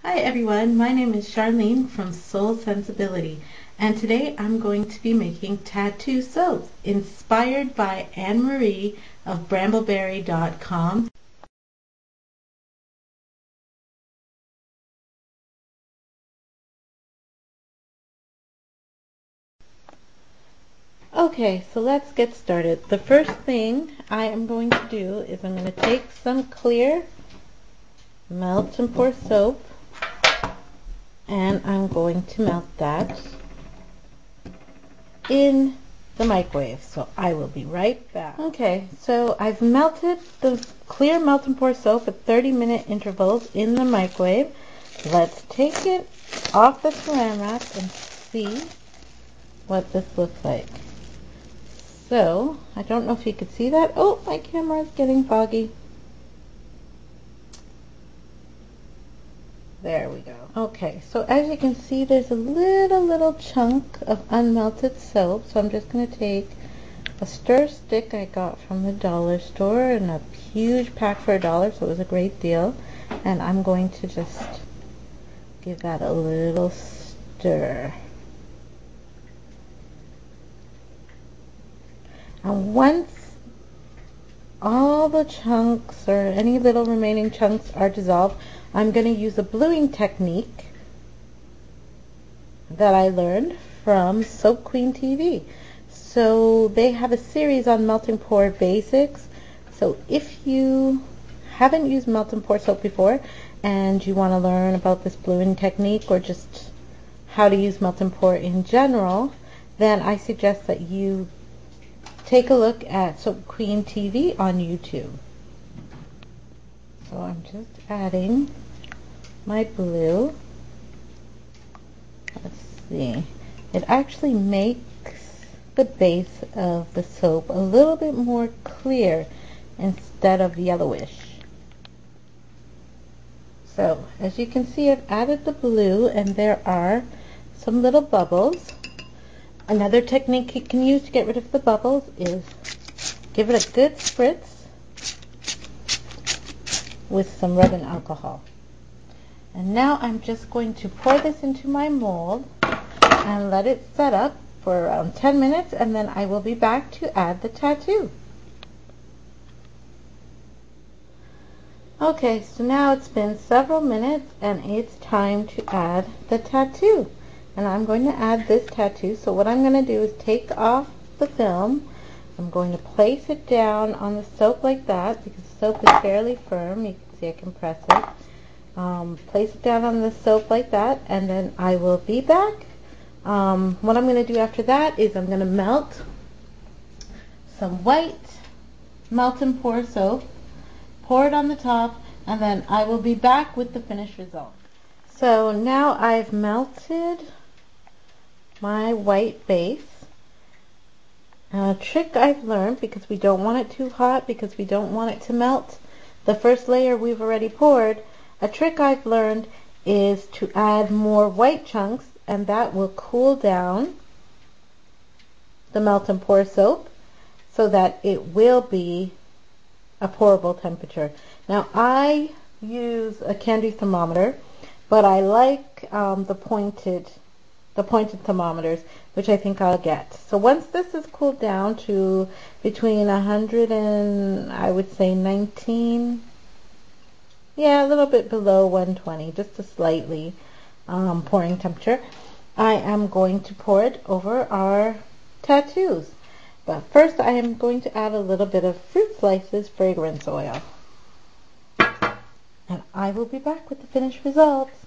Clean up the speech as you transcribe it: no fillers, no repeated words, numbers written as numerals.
Hi everyone, my name is Charlene from Soul Sensibility, and today I'm going to be making tattoo soaps inspired by Anne Marie of brambleberry.com. Okay, so let's get started. The first thing I am going to do is I'm going to take some clear melt and pour soap, and I'm going to melt that in the microwave, so I will be right back. Okay, so I've melted the clear melt and pour soap at 30-minute intervals in the microwave. Let's take it off the saran wrap and see what this looks like. So, I don't know if you could see that. Oh, my camera is getting foggy. There we go. Okay, so as you can see, there's a little chunk of unmelted soap. So I'm just going to take a stir stick I got from the dollar store, and a huge pack for $1, so it was a great deal. And I'm going to just give that a little stir. And once all the chunks or any little remaining chunks are dissolved, I'm going to use a bluing technique that I learned from Soap Queen TV. So they have a series on melt and pour basics. So if you haven't used melt and pour soap before and you want to learn about this bluing technique or just how to use melt and pour in general, then I suggest that you take a look at Soap Queen TV on YouTube. So I'm just adding my blue. Let's see. It actually makes the base of the soap a little bit more clear instead of yellowish. So as you can see, I've added the blue and there are some little bubbles. Another technique you can use to get rid of the bubbles is give it a good spritz with some rubbing alcohol. And now I'm just going to pour this into my mold and let it set up for around 10 minutes, and then I will be back to add the tattoo. Okay, so now it's been several minutes and it's time to add the tattoo. And I'm going to add this tattoo. So what I'm going to do is take off the film. I'm going to place it down on the soap like that because the soap is fairly firm. You can see I can press it. Place it down on the soap like that, and then I will be back. What I'm going to do after that is I'm going to melt some white melt and pour soap, pour it on the top, and then I will be back with the finished result. So now I've melted my white base. A trick I've learned, because we don't want it too hot, because we don't want it to melt the first layer we've already poured, a trick I've learned is to add more white chunks, and that will cool down the melt and pour soap so that it will be a pourable temperature. Now I use a candy thermometer, but I like the pointed thermometers, which I think I'll get. So once this is cooled down to between 100 and I would say 19, yeah, a little bit below 120, just a slightly pouring temperature, I am going to pour it over our tattoos. But first I am going to add a little bit of fruit slices fragrance oil. And I will be back with the finished results.